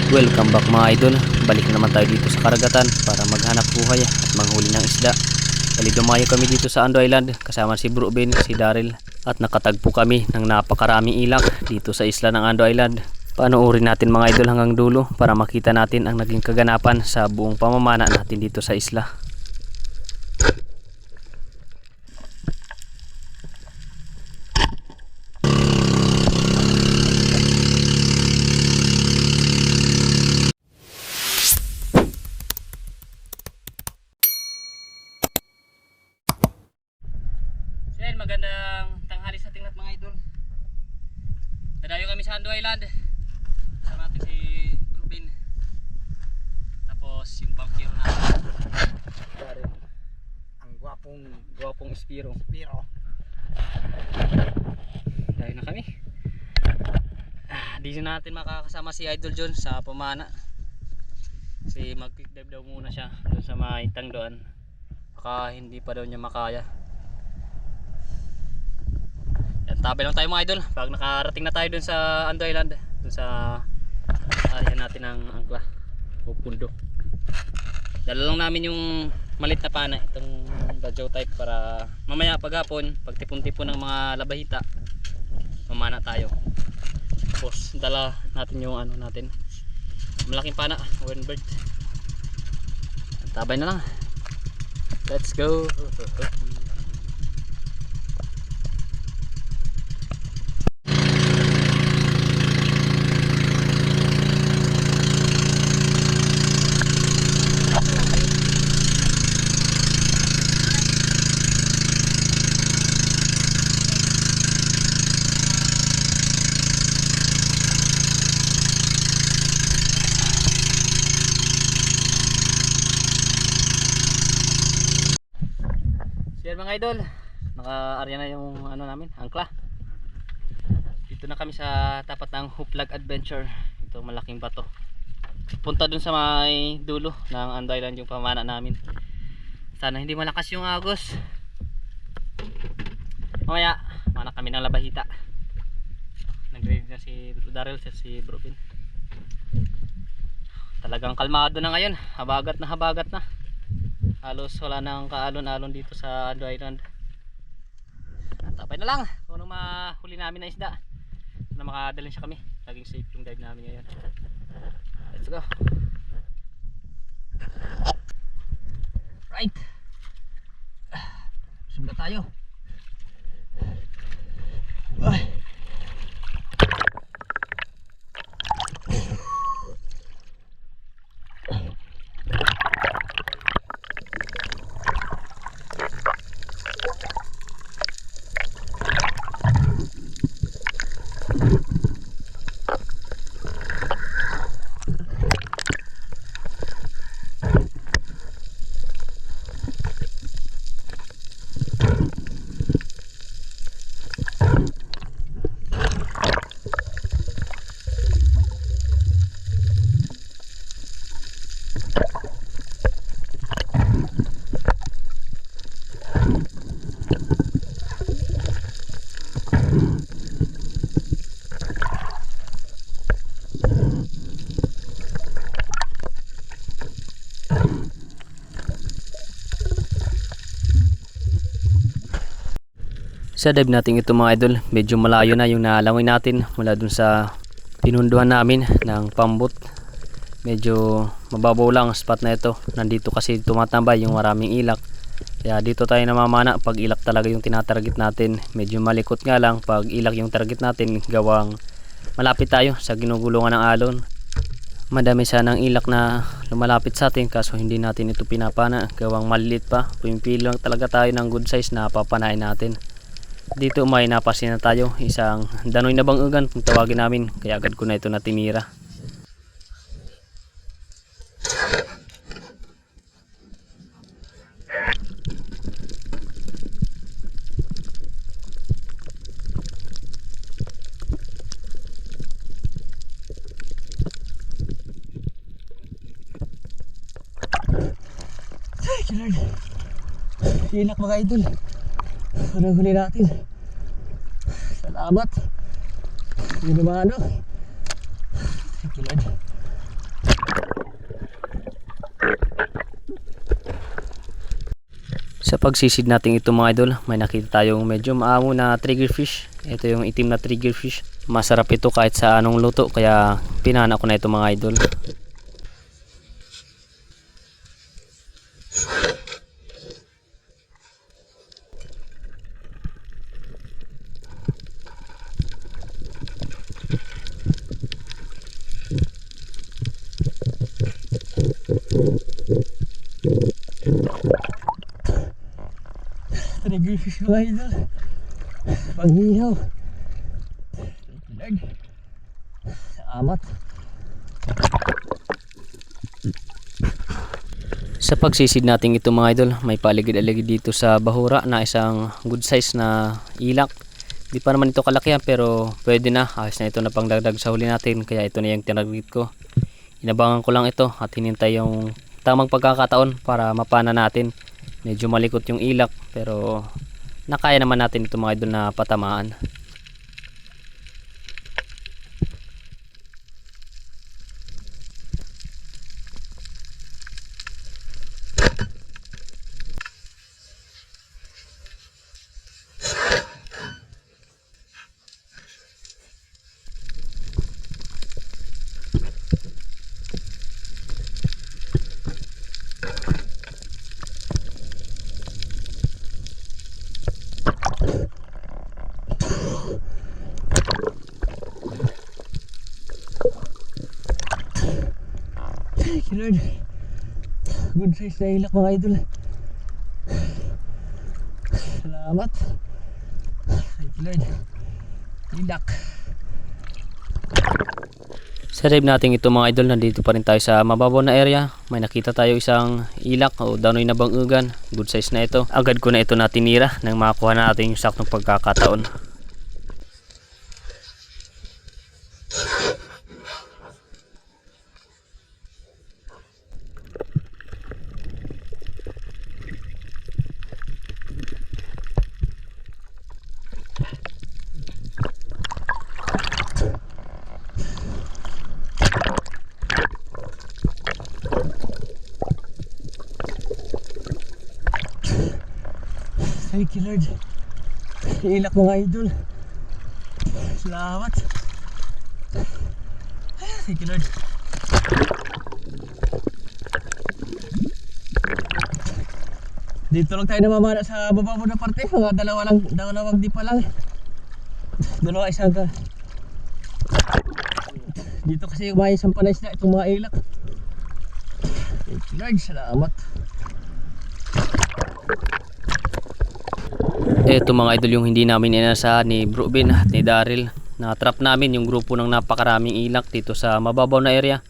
Welcome back mga idol. Balik na naman tayo dito sa karagatan para maghanap buhay at manghuli ng isda. Bali dumayo kami dito sa Ando Island kasama si Bro Ben, si Daryl at nakatagpo kami ng napakaraming ilak dito sa isla ng Ando Island. Panoorin natin mga idol hanggang dulo para makita natin ang naging kaganapan sa buong pamamana natin dito sa isla. Magandang tanghali sa ating lahat mga idol. Dadayo kami sa Ando Island. Sama natin si Ruben. Tapos yung bankero natin. Ang gwapong Spiro. Dadayo na kami. Dito natin makakasama si Idol John sa pamana. Kasi mag-quick dive daw muna siya doon sa maitang doon. Baka hindi pa daw niya makaya. Tabay lang tayo mga idol pag nakarating na tayo dun sa Ando Island, dun sa area natin ng angkla o pundo. Dala lang namin yung malit na pana, itong radyo type, para mamaya paghapon pag tipon-tipon ng mga labahita mamana tayo. Tapos dala natin yung ano natin, malaking pana, windbird. Tabay na lang, let's go. Yan mga idol, naka-arya na yung ano namin, angkla. Dito na kami sa tapat ng Huplag Adventure. Ito malaking bato. Punta dun sa may dulo ng Ando Island yung pamana namin. Sana hindi malakas yung agos. Mamaya, mana kami ng labahita. Nag-ready na si Daryl, si Bro Ben. Talagang kalmado na ngayon, habagat na. Halos wala nang kaalon-alon dito sa Ando Island. Tapay na lang kung anong mahuli namin na isda na makadalhin siya kami. Laging safe yung dive namin ngayon. Let's go. Right, sumba tayo. Ay. Sa dive natin ito mga idol, medyo malayo na yung naalangoy natin mula dun sa pinunduhan namin ng pambot. Medyo mababaw lang ang spot na ito. Nandito kasi tumatambay yung maraming ilak. Kaya dito tayo namamana pag ilak talaga yung tinatarget natin. Medyo malikot nga lang pag ilak yung target natin, gawang malapit tayo sa ginugulungan ng alon. Madami sanang ilak na lumalapit sa atin kaso hindi natin ito pinapana, gawang malilit pa. Pumipili lang talaga tayo ng good size na papanain natin. Dito may napasin na tayo, isang danoy na bangugan kung tawagin namin, kaya agad ko na ito na tinira. Ilak mga idol, parang huli natin. Salamat. Hindi naman ano. Thank you Lord. Sa pagsisid natin ito mga idol, may nakita tayong medyo maamo na triggerfish. Ito yung itim na triggerfish. Masarap ito kahit sa anong luto, kaya pinana ko na ito mga idol. Triggerfish mga idol, panghihaw. Amat. Sa pagsisid natin ito mga idol, may paligid-aligid dito sa bahura na isang good size na ilak. Di pa naman ito kalakihan pero pwede na. Ayos na ito na pangdagdag sa huli natin, kaya ito na yung tinarget ko. Inabangan ko lang ito at hinintay yung tamang pagkakataon para mapana natin. Medyo malikot yung ilak pero nakaya naman natin ito mga idol na patamaan. Thank you Lord. Good size na ilak mga idol. Salamat. Thank you Lord. Ilak. Sa dive natin ito mga idol, nandito pa rin tayo sa mababaw na area. May nakita tayo isang ilak o danoy na bangugan. Good size na ito. Agad ko na ito na tinira nang makakuha natin yung saktong pagkakataon. Thank you Lord. Ilak mga idol. Salamat. Thank you Lord. Dito lang tayo namamana sa baba mo na parte. Mga dalawang di pa lang. Dalawa isang ka. Dito kasi may isang panay na itong mga ilak. Thank you Lord. Salamat. Ito mga idol yung hindi namin inasahan ni Bro Ben at ni Daryl. Na-trap namin yung grupo ng napakaraming ilak dito sa mababaw na area.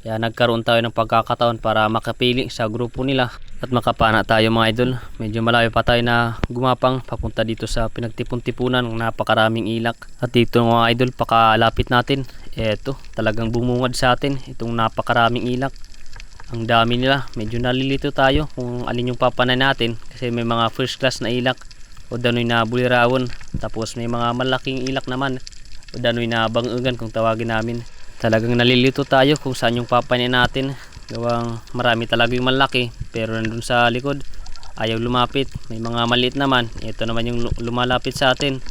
Kaya nagkaroon tayo ng pagkakataon para makapili sa grupo nila at makapana tayo mga idol. Medyo malayo pa tayo na gumapang papunta dito sa pinagtipon-tipunan ng napakaraming ilak. At dito mga idol, pakalapit natin, eto talagang bumungad sa atin itong napakaraming ilak. Ang dami nila, medyo nalilito tayo kung alin yung papanay natin kasi may mga first class na ilak o danoy na bulirawon, tapos may mga malaking ilak naman o danoy na bangugan kung tawagin namin. Talagang nalilito tayo kung saan yung papanay natin. Gawang marami talaga yung malaki pero nandun sa likod ayaw lumapit. May mga maliit naman, ito naman yung lumalapit sa atin.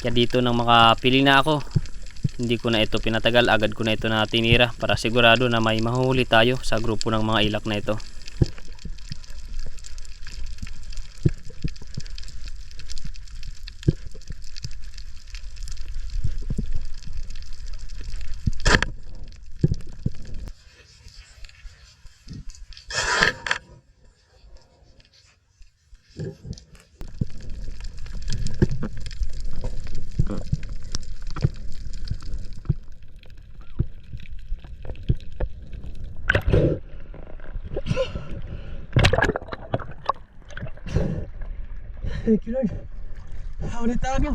Kaya dito nang makapili na ako, hindi ko na ito pinatagal, agad ko na ito na tinira para sigurado na may mahuhuli tayo sa grupo ng mga ilak na ito. Thank you Lord. Ulit tayo.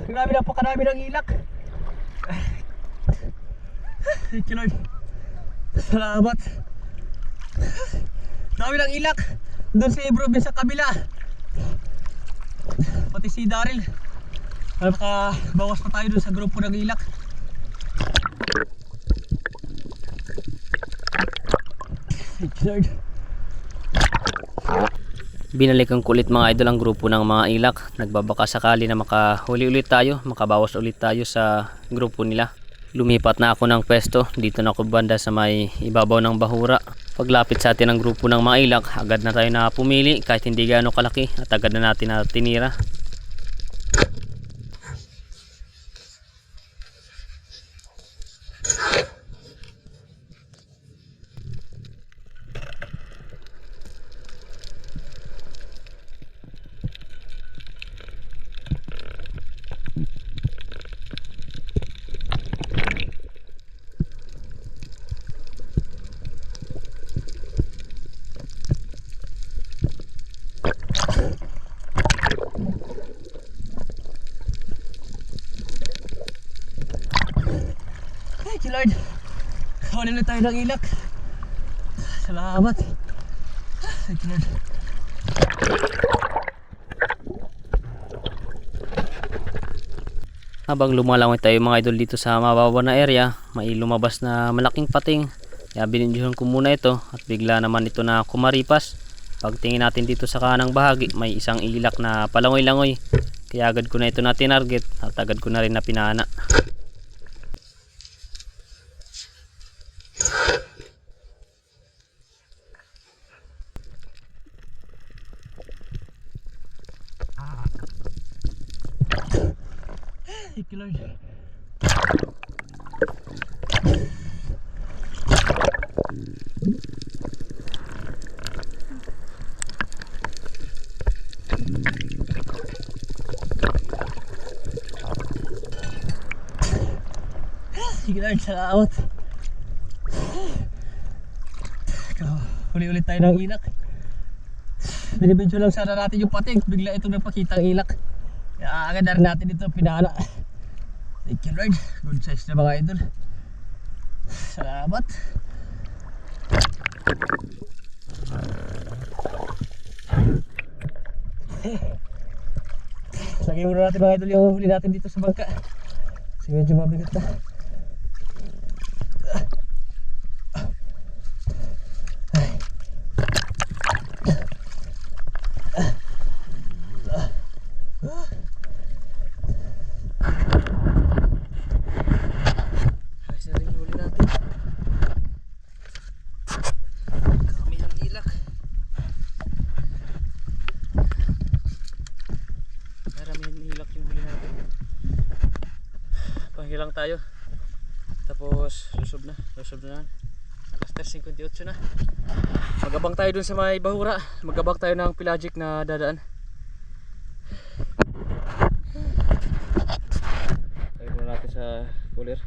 Grabe na po karami ng ilak. Thank you Lord. Salamat. Dami ng ilak. Doon si Bro Ben sa kabila. Pati si Daryl. Bawas pa tayo doon sa grupo ng ilak. Thank you Lord. Binalikan ko ulit mga idol ang grupo ng mga ilak. Nagbabaka sakali na makahuli ulit tayo, makabawas ulit tayo sa grupo nila. Lumipat na ako ng pwesto. Dito na ako banda sa may ibabaw ng bahura. Paglapit sa atin ng grupo ng mga ilak, agad na tayo na pumili kahit hindi gaano kalaki at agad na natin na tinira. Thank you Lord. Huli na tayo ng ilak. Salamat. Thank you Lord. Habang lumalangoy tayo mga idol dito sa mababa na area, may lumabas na malaking pating. Kaya binindyohan ko muna ito at bigla naman ito na kumaripas. Pagtingin natin dito sa kanang bahagi, may isang ilak na palangoy-langoy. Kaya agad ko na ito na tinarget at agad ko na rin na pinana. Thank you Lord. Thank you Lord, salamat. Huli ulit tayo ng ilak. Binibidyo lang sana natin yung pating. Bigla itong nagpakita ang ilak. Kaya agad na rin natin ito pinala. Thank you Lord. Good size na mga idol. Salamat. Lagay muna natin mga idol yung huli natin dito sa bangka. Kasi medyo mabigat na. Ayos na rin yung huli natin. Kami ang ilak. Marami ang ilak yung huli natin. Panghilang tayo. Tapos lusob na alas 3:58 na. Magabang tayo dun sa may bahura. Magabang tayo ng pelagic na dadaan. Tayo muna natin sa cooler.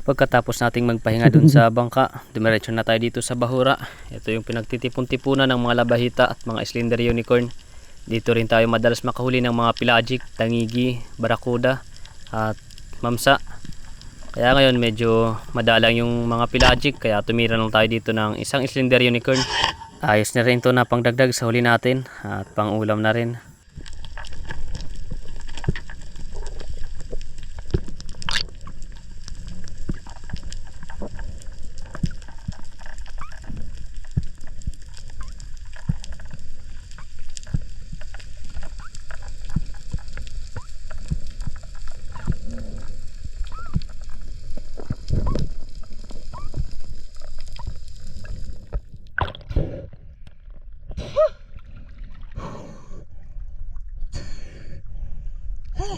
Pagkatapos nating magpahinga dun sa bangka, dumiretso na tayo dito sa bahura. Ito yung pinagtitipon-tipunan ng mga labahita at mga slender unicorn. Dito rin tayo madalas makahuli ng mga pelagic, tangigi, barakuda at mamsa. Kaya ngayon medyo madalang yung mga pelagic, kaya tumira lang tayo dito ng isang slender unicorn. Ayos na rin ito na pangdagdag sa huli natin at pang ulam na rin.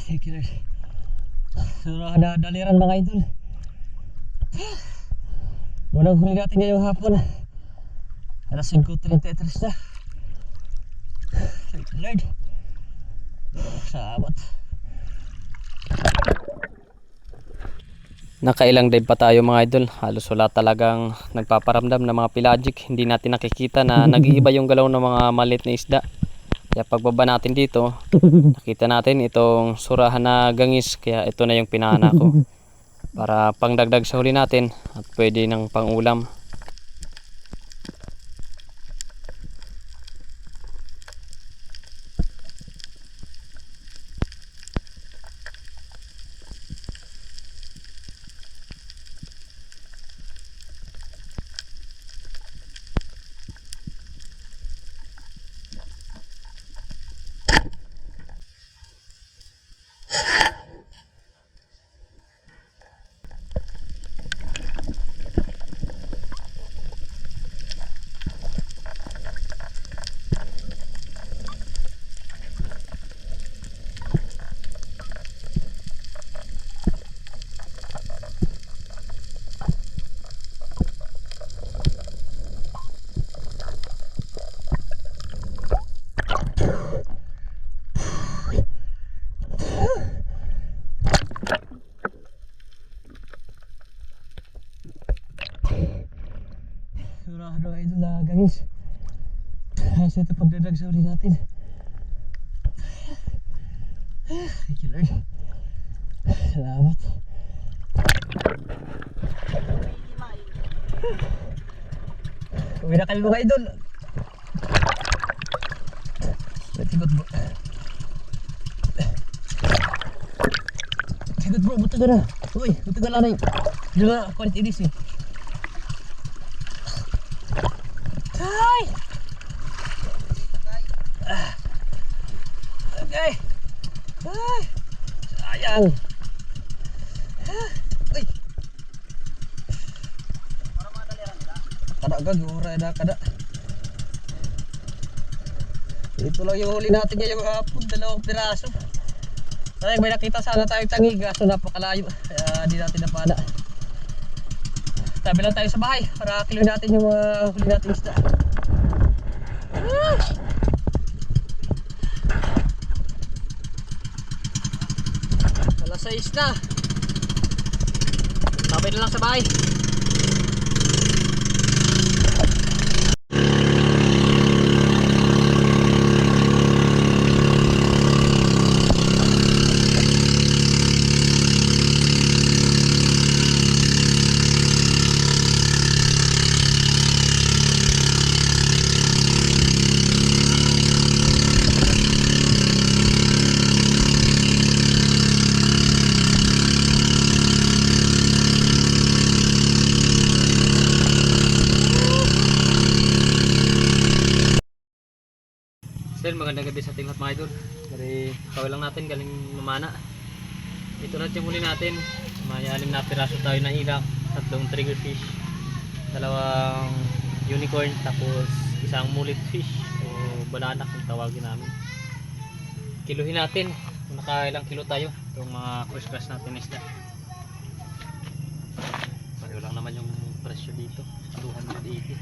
Thank you Lord. So nadaliran mga idol. Unang huli natin ngayong hapon. Alas 5:33 na. Thank you Lord. Salamat. Nakailang dive pa tayo mga idol. Halos wala talagang nagpaparamdam ng mga pelagic. Hindi natin nakikita na nag-iiba yung galaw ng mga maliit na isda. Kaya pagbaba natin dito, nakita natin itong surahan na gangis. Kaya ito na yung pinana ko para pangdagdag sa huli natin at pwede ng pangulam. ano idol na gangis. Ayos ito pagdadag sa uli natin. Thank you Lord. Salamat. Uwi na kami mga idol. Tigot bro. Tigot bro, buto ka na. Uy, buto ka lang na yun. Diyan na, kulit inis eh. Ay! Okay. Ay! Sayang. Uy! Kada agad, oray na kada. Ito lang yung huli natin ngayong hapon, 2 piraso. Ay, may nakita sana tayong tangig, kaso napakalayo. Kaya di natin napana. Tabi lang tayo sa bahay para kiloin natin yung huli natin isda. Alas 6 na. Tabi na lang sa bahay. Sir, magandang gabi sa ating lahat mga idol. Dari kawin lang natin galing mamana. Ito na yung huli natin. May 6 na piraso tayo na ilak, 3 triggerfish, 2 unicorn, tapos 1 mullet fish o balanak kung tawagin namin. Kiluhin natin kung nakailang kilo tayo itong mga first class natin isda. Pareho lang naman yung presyo dito, 280. Sama na dito.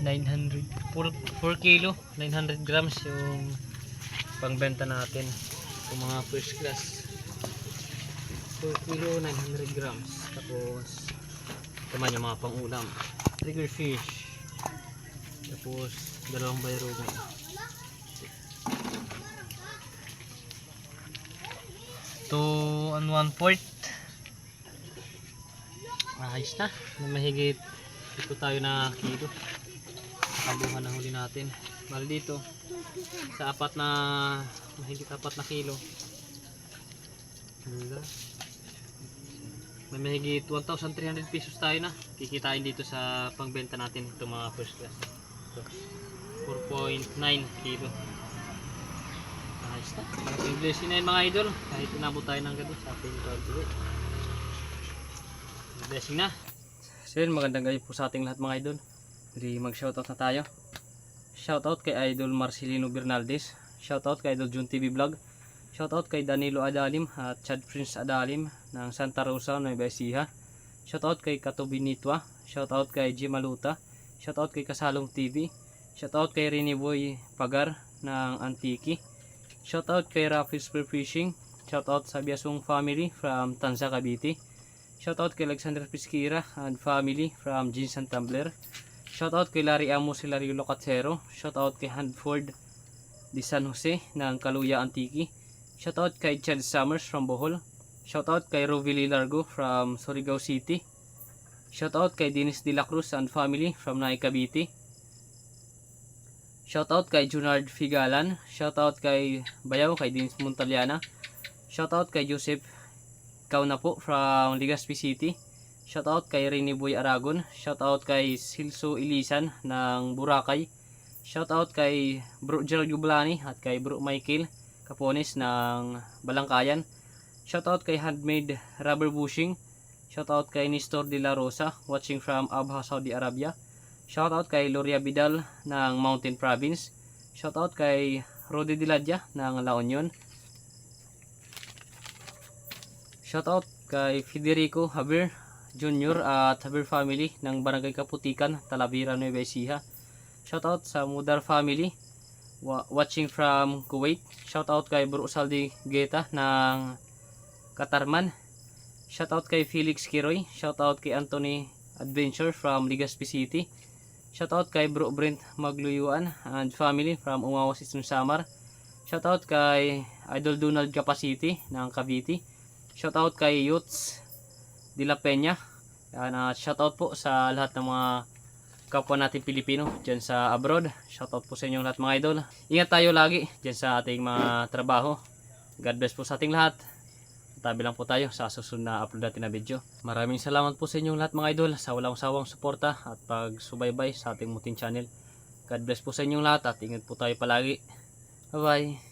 900 4 kilo 900 grams yung pangbenta natin yung mga first class. 4 kilo 900 grams, tapos naman yung mga pang ulam, trigger fish, tapos 2 bayrogan. Two and 1/4. Ayos na, mahigit ito tayo na kilo. Kabuhan na huli natin. Bali dito sa mahigit 4 na kilo. May mahigit 1,300 pesos tayo na kikitain dito sa pangbenta natin itong mga first class. Ito, 4.9 kilo. Ayos na. Malaking blessing na yun mga idol. Kahit inabot tayo ng gabi sa ating pag-uwi. Blessing na. So yun, magandang gabi po sa ating lahat mga idol. Jadi mag-shoutout na tayo. Shoutout kay Idol Marcelino Bernaldez. Shoutout kay Idol Jun TV Vlog. Shoutout kay Danilo Adalim at Chad Prince Adalim ng Santa Rosa, Nueva Ecija. Shoutout kay Katubi Nitwa. Shoutout kay Jimaluta. Shoutout kay Kasalong TV. Shoutout kay Rini Boy Pagar ng Antiki. Shoutout kay Raffles Spear Fishing. Shoutout sa Biasong family from Tanza, Cavite. Shoutout kay Alexander Pisquira and family from Jinsan Tumbler. Shoutout kay Larry Amos Hilario Locatero. Shoutout kay Hanford de San Jose ng Kaluya, Antiki. Shoutout kay Chad Summers from Bohol. Shoutout kay Rovili Largo from Surigao City. Shoutout kay Dennis De La Cruz and family from Naik, Cavite. Shoutout kay Junard Figalan. Shoutout kay Bayaw, kay Dennis Montaliana. Shoutout kay Joseph Kaunapo from Legazpi City. Shoutout kay Rene Boy Aragon. Shoutout kay Silso Ilisan ng Boracay. Shoutout kay Bro Gerald Yublani at kay Bro Michael Capones ng Balangkayan. Shoutout kay Handmade Rubber Bushing. Shoutout kay Nestor De La Rosa watching from Abha, Saudi Arabia. Shoutout kay Loria Vidal ng Mountain Province. Shoutout kay Rodi Diladya ng La Union. Shoutout kay Federico Javier Jr. at Javier family ng Barangay Kaputikan, Talavera, Nueva Ecija. Shoutout sa Mudar family watching from Kuwait. Shoutout kay Bro Saldi Geta ng Katarman. Shoutout kay Felix Kiroy. Shoutout kay Anthony Adventure from Legazpi City. Shoutout kay Bro Brent Magluyuan and family from Umawas Eastern Samar. Shoutout kay Idol Donald Capacity ng Cavite. Shoutout kay Youths de la Peña. Shoutout po sa lahat ng mga kapwa natin Pilipino dyan sa abroad. Shoutout po sa inyong lahat mga idol. Ingat tayo lagi dyan sa ating mga trabaho. God bless po sa ating lahat. Tabi lang po tayo sa susunod na upload natin na video. Maraming salamat po sa inyong lahat mga idol sa walang sawang suporta at pagsubaybay sa ating munting channel. God bless po sa inyong lahat at ingat po tayo palagi. Bye bye.